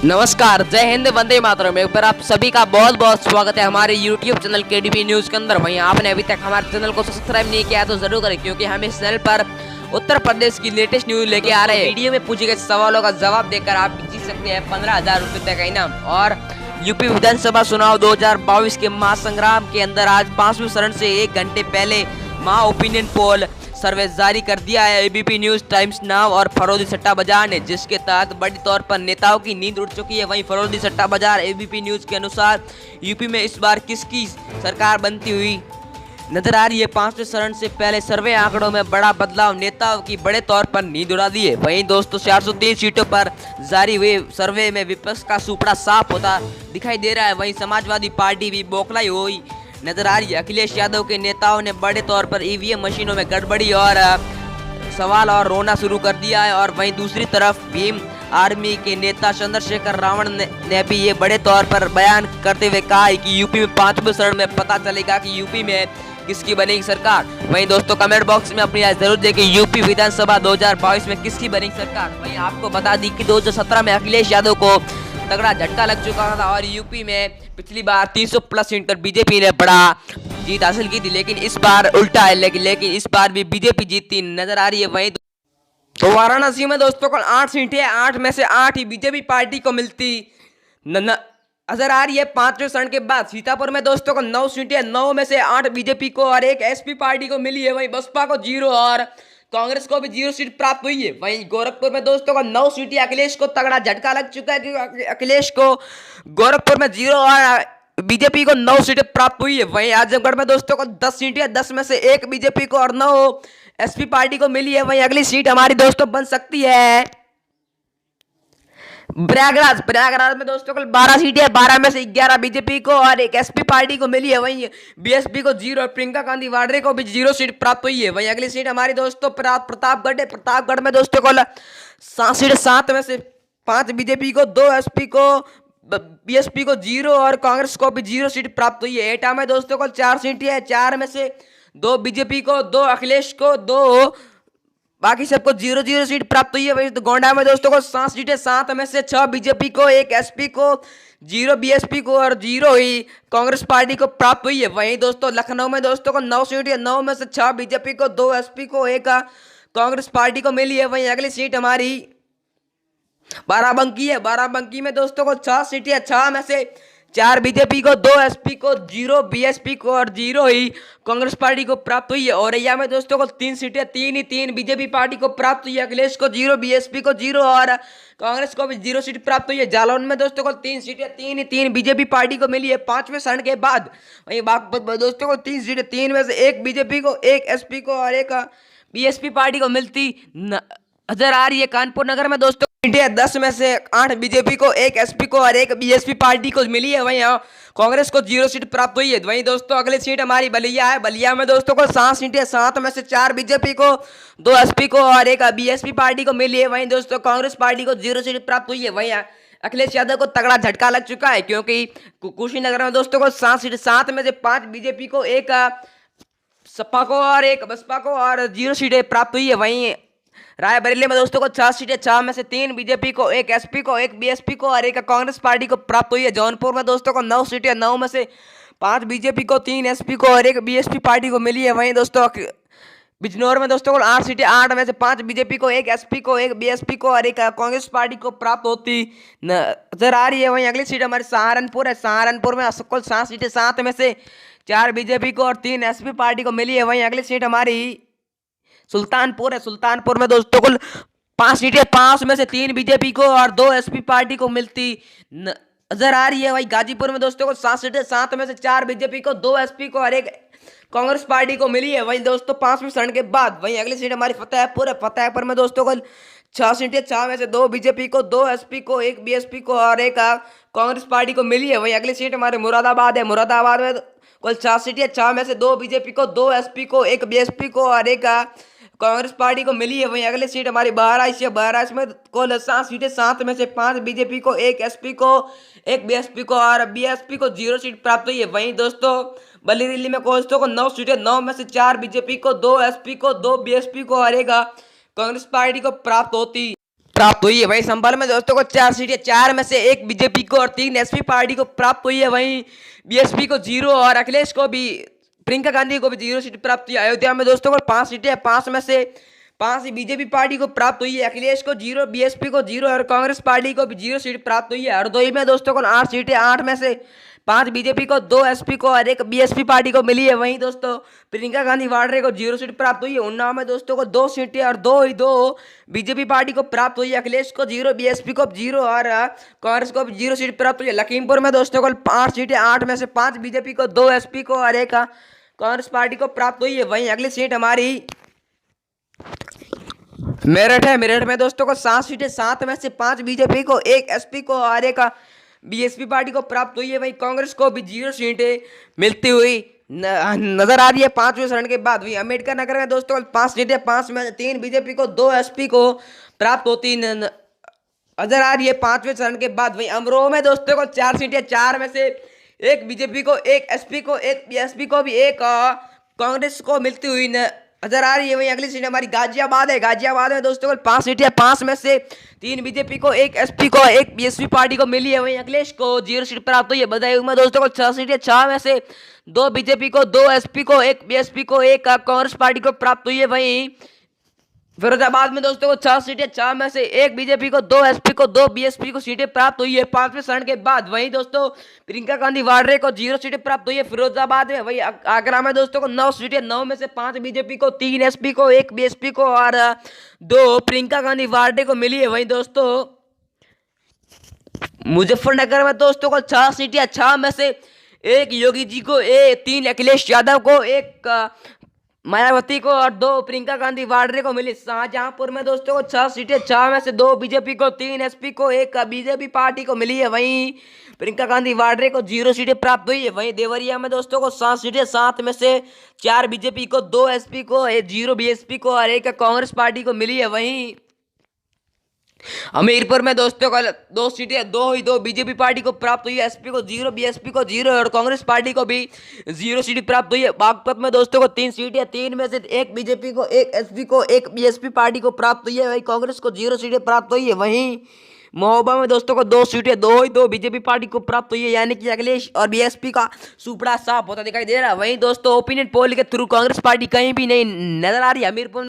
नमस्कार, जय हिंद, वंदे मातरम। एक बार आप सभी का बहुत बहुत स्वागत है हमारे YouTube चैनल केडीबी न्यूज के अंदर। वहीं आपने अभी तक हमारे चैनल को सब्सक्राइब नहीं किया तो जरूर करें, क्योंकि हम इस चैनल पर उत्तर प्रदेश की लेटेस्ट न्यूज लेके आ रहे हैं। वीडियो में पूछे गए सवालों का जवाब देकर आप जीत सकते हैं 15,000 रुपए तक का इनाम। और यूपी विधानसभा चुनाव 2022 के महासंग्राम के अंदर आज 5वें चरण से 1 घंटे पहले महा ओपिनियन पोल सर्वे जारी कर दिया है एबीपी न्यूज, टाइम्स नाउ और फरोजी सट्टा बाजार ने, जिसके तहत बड़ी तौर पर नेताओं की नींद उड़ चुकी है। वहीं फरोजी सट्टा बाजार एबीपी न्यूज के अनुसार यूपी में इस बार किसकी सरकार बनती हुई नजर आ रही है। 5वें चरण से पहले सर्वे आंकड़ों में बड़ा बदलाव नेताओं की बड़े तौर पर नींद उड़ा दी है। वहीं दोस्तों 403 सीटों पर जारी हुए सर्वे में विपक्ष का सुपड़ा साफ होता दिखाई दे रहा है। वहीं समाजवादी पार्टी भी बौखलाई हुई नजर आ रही है। अखिलेश यादव के नेताओं ने बड़े तौर पर ईवीएम मशीनों में गड़बड़ी और सवाल और रोना शुरू कर दिया है। और वहीं दूसरी तरफ भीम आर्मी के नेता चंद्रशेखर रावण ने भी ये बड़े तौर पर बयान करते हुए कहा है कि यूपी में 5वें चरण में पता चलेगा कि यूपी में किसकी बनेगी सरकार। वहीं दोस्तों कमेंट बॉक्स में अपनी राय जरूर दें कि यूपी विधानसभा 2022 में किसकी बनेगी सरकार। वहीं आपको बता दी कि 2017 में अखिलेश यादव को तगड़ा झटका लग चुका था और यूपी में पिछली बार 300 प्लस सीट पर बीजेपी ने बड़ा जीत हासिल की थी, लेकिन इस बार उल्टा है। लेकिन इस बार भी बीजेपी जीतती नजर आ रही है। वहीं तो वाराणसी में दोस्तों को 8 सीटें, 8 में से 8 ही बीजेपी पार्टी को मिलती नजर आ रही है 5वें चरण के बाद। सीतापुर में दोस्तों को 9 सीटें, 9 में से 8 बीजेपी को और 1 एसपी पार्टी को मिली है। वहीं बसपा को 0 और कांग्रेस को भी 0 सीट प्राप्त हुई है। वहीं गोरखपुर में दोस्तों को 9 सीटें, अखिलेश को तगड़ा झटका लग चुका है क्योंकि अखिलेश को गोरखपुर में 0 और बीजेपी को 9 सीटें प्राप्त हुई है। वहीं आजमगढ़ में दोस्तों को 10 सीटें, 10 में से 1 बीजेपी को और 9 एसपी पार्टी को मिली है। वहीं अगली सीट हमारी दोस्तों बन सकती है प्रयागराज में दोस्तों को 12 सीटें, 12 में से 11 बीजेपी को और 1 एसपी पार्टी को मिली है। वहीं बीएसपी को 0 और प्रियंका गांधी वाड्रे को भी 0 सीट प्राप्त हुई है। वहीं अगली सीट हमारी दोस्तों प्रतापगढ़ है। प्रतापगढ़ में दोस्तों को 7 सीटें, 7 में से 5 बीजेपी को, 2 एसपी को, बीएसपी को 0 और कांग्रेस को भी 0 सीट प्राप्त हुई है। एटा में दोस्तों को 4 सीटें है, 4 में से 2 बीजेपी को, 2 अखिलेश को, 2 बाकी सबको 0-0 सीट प्राप्त हुई है। वही तो गोंडा में दोस्तों को 7 सीटें, 7 में से 6 बीजेपी को, 1 एसपी को, 0 बीएसपी को और 0 ही कांग्रेस पार्टी को प्राप्त हुई है। वहीं दोस्तों लखनऊ में दोस्तों को 9 सीटें, 9 में से 6 बीजेपी को, 2 एसपी को, 1 कांग्रेस पार्टी को मिली है। वहीं अगली सीट हमारी बाराबंकी है। बाराबंकी में दोस्तों को 6 सीटें, 6 में से 4 बीजेपी को, 2 एसपी को, 0 बीएसपी को और 0 ही कांग्रेस पार्टी को प्राप्त हुई है। औरैया में दोस्तों को 3 सीटें, 3 बीजेपी पार्टी को प्राप्त हुई है। अखिलेश को 0, बीएसपी को 0 और कांग्रेस को भी 0 सीट प्राप्त हुई है। जालौन में दोस्तों को 3 सीटें, 3 बीजेपी पार्टी को मिली है 5वें चरण के बाद। वहीं बागपत दोस्तों को 3 सीटें, 3 में से 1 बीजेपी को, 1 एसपी को और 1 बीएसपी पार्टी को मिलती नजर आ रही है। कानपुर नगर में दोस्तों 10 में से 8 बीजेपी को, 1 एसपी को और 1 बीएसपी पार्टी को मिली है। वहीं कांग्रेस को 0 सीट प्राप्त हुई है। वहीं दोस्तों अगली सीट हमारी बलिया है। बलिया में दोस्तों को 7 सीटें, 7 में से 4 बीजेपी को, 2 एसपी को और 1 बीएसपी पार्टी को मिली है। वहीं दोस्तों कांग्रेस पार्टी को 0 सीट प्राप्त हुई है। वहीं अखिलेश यादव को तगड़ा झटका लग चुका है, क्योंकि कुशीनगर में दोस्तों को 7 सीटें, 7 में से 5 बीजेपी को, 1 सपा को और 1 बसपा को और 0 सीटें प्राप्त हुई है। वहीं रायबरेली में दोस्तों को 6 सीटें, 6 में से 3 बीजेपी को, 1 एसपी को, 1 बीएसपी को और 1 कांग्रेस पार्टी को प्राप्त हुई है। जौनपुर में दोस्तों को 9 सीटें, 9 में से 5 बीजेपी को, 3 एसपी को और 1 बीएसपी पार्टी को मिली है। वहीं दोस्तों बिजनौर में दोस्तों को 8 सीटें, 8 में से 5 बीजेपी को, 1 एसपी को, 1 बीएसपी को और 1 कांग्रेस पार्टी को प्राप्त होती नजर आ रही है। वहीं अगली सीट हमारी सहारनपुर है। सहारनपुर में कुल 7 सीटें, 7 में से 4 बीजेपी को और 3 एसपी पार्टी को मिली है। वहीं अगली सीट हमारी सुल्तानपुर है। सुल्तानपुर में दोस्तों कुल 5 सीटें, 5 में से 3 बीजेपी को और 2 एसपी पार्टी को मिलती नजर आ रही है। वहीं गाजीपुर में दोस्तों को 7 सीटें, 7 में से 4 बीजेपी को, 2 एसपी को और 1 कांग्रेस पार्टी को मिली है। वहीं दोस्तों 5वें चरण के बाद वहीं अगली सीट हमारी फतेहपुर है। फतेहपुर में दोस्तों को 6 सीटें, 6 में से 2 बीजेपी को, 2 एसपी को, 1 बीएसपी को और 1 कांग्रेस पार्टी को मिली है। वहीं अगली सीट हमारे मुरादाबाद है। मुरादाबाद में कुल 6 सीटें, 6 में से 2 बीजेपी को, 2 एसपी को, 1 बीएसपी को और 1 कांग्रेस पार्टी को मिली है। वहीं अगली सीट हमारी बहराइच है। बहराइच में कुल 7 सीटें, 7 में से 5 बीजेपी को, 1 एसपी को, 1 बीएसपी को और बीएसपी को 0 सीट प्राप्त हुई है। वहीं दोस्तों बरेली में दोस्तों को 9 सीटें, 9 में से 4 बीजेपी को, 2 एसपी को, 2 बीएसपी को और 1 कांग्रेस पार्टी को प्राप्त होती प्राप्त हुई है। वहीं संभल में दोस्तों को 4 सीटें, 4 में से 1 बीजेपी को और 3 एसपी पार्टी को प्राप्त हुई है। वहीं बीएसपी को 0 और अखिलेश को भी, प्रियंका गांधी को भी 0 सीट प्राप्त हुई। अयोध्या में दोस्तों को 5 सीटें, 5 में से 5 बीजेपी पार्टी को प्राप्त हुई है। अखिलेश को 0, बीएसपी को 0 और कांग्रेस पार्टी को भी 0 सीट प्राप्त हुई है। हरदोई में दोस्तों को 8 सीटें, 8 में से 5 बीजेपी को, 2 एसपी को और 1 बीएसपी पार्टी को मिली है। वहीं दोस्तों प्रियंका गांधी वाड्रे को 0 सीट प्राप्त हुई है। उन्नाव में दोस्तों को 2 सीटें और 2 बीजेपी पार्टी को प्राप्त हुई है। अखिलेश को 0, बीएसपी को 0 और कांग्रेस को भी 0 सीट प्राप्त हुई है। लखीमपुर में दोस्तों को 8 सीटें, 8 में से 5 बीजेपी को, 2 एसपी को और 1 कांग्रेस पार्टी को प्राप्त हुई है। वहीं अगली सीट हमारी मेरठ है। मेरठ में दोस्तों को 7 सीटें, 7 में से 5 बीजेपी को, 1 एसपी को और 1 बीएसपी पार्टी को प्राप्त हुई है। वहीं कांग्रेस को भी 0 सीटें मिलती हुई नजर आ रही है 5वें चरण के बाद। वहीं अम्बेडकर नगर में दोस्तों 5 सीटें, 5 में 3 बीजेपी को, 2 एसपी को प्राप्त होती नजर आ रही है 5वें चरण के बाद। वहीं अमरोहा में दोस्तों को 4 सीटें, 4 में से 1 बीजेपी को, 1 एसपी को, 1 बीएसपी को भी, 1 कांग्रेस को मिलती हुई नजर आ रही है। वहीं अगली सीट हमारी गाजियाबाद है। गाजियाबाद में दोस्तों को 5 सीटें, 5 में से 3 बीजेपी को, 1 एसपी को, 1 बीएसपी पार्टी को मिली है। वहीं अखिलेश को 0 सीट प्राप्त हुई है। बदायूं में दोस्तों को 6 सीटें, 6 में से 2 बीजेपी को, 2 एसपी को, 1 बीएसपी को, 1 कांग्रेस पार्टी को प्राप्त हुई है। वहीं फिरोजाबाद में दोस्तों को 6 सीटें, 6 में से 1 बीजेपी को, 2 एसपी को, 2 बीएसपी को सीटें प्राप्त हुई है 5वें चरण के बाद। वहीं दोस्तों प्रियंका गांधी वाड्रे को 0 सीटें प्राप्त हुई है फिरोजाबाद में। वहीं आगरा में दोस्तों को 9 सीटें, 9 में से 5 बीजेपी को, 3 एसपी को, 1 बीएसपी को और 2 प्रियंका गांधी वाड्रे को मिली है। वहीं दोस्तों मुजफ्फरनगर में दोस्तों को 6 सीटें, 6 में से 1 योगी जी को, 3 अखिलेश यादव को, 1 मायावती को और 2 प्रियंका गांधी वाड्रे को मिली। शाहजहांपुर में दोस्तों को 6 सीटें, 6 में से 2 बीजेपी को, 3 एसपी को, 1 बीजेपी पार्टी को मिली है। वहीं प्रियंका गांधी वाड्रे को 0 सीटें प्राप्त हुई है। वहीं देवरिया में दोस्तों को 7 सीटें, 7 में से 4 बीजेपी को, 2 एसपी को, 0 बीएसपी को और 1 कांग्रेस पार्टी को मिली है। वहीं हमीरपुर में दोस्तों को 2 सीटें, 2 बीजेपी पार्टी को प्राप्त हुई है। एसपी को 0, बीएसपी को 0 और कांग्रेस पार्टी को भी 0 सीट प्राप्त हुई है। बागपत में दोस्तों को 3 सीटें, 3 में से 1 बीजेपी को, 1 एसपी को, 1 बीएसपी पार्टी को प्राप्त हुई है। वहीं कांग्रेस को 0 सीटें प्राप्त हुई है। वहीं महोबा में दोस्तों को 2 सीटें, 2 बीजेपी पार्टी को प्राप्त हुई है, यानी कि अखिलेश और बीएसपी का सुपड़ा साफ होता दिखाई दे रहा है। वहीं दोस्तों ओपिनियन पोल के थ्रू कांग्रेस पार्टी कहीं भी नहीं नजर आ रही है। हमीरपुर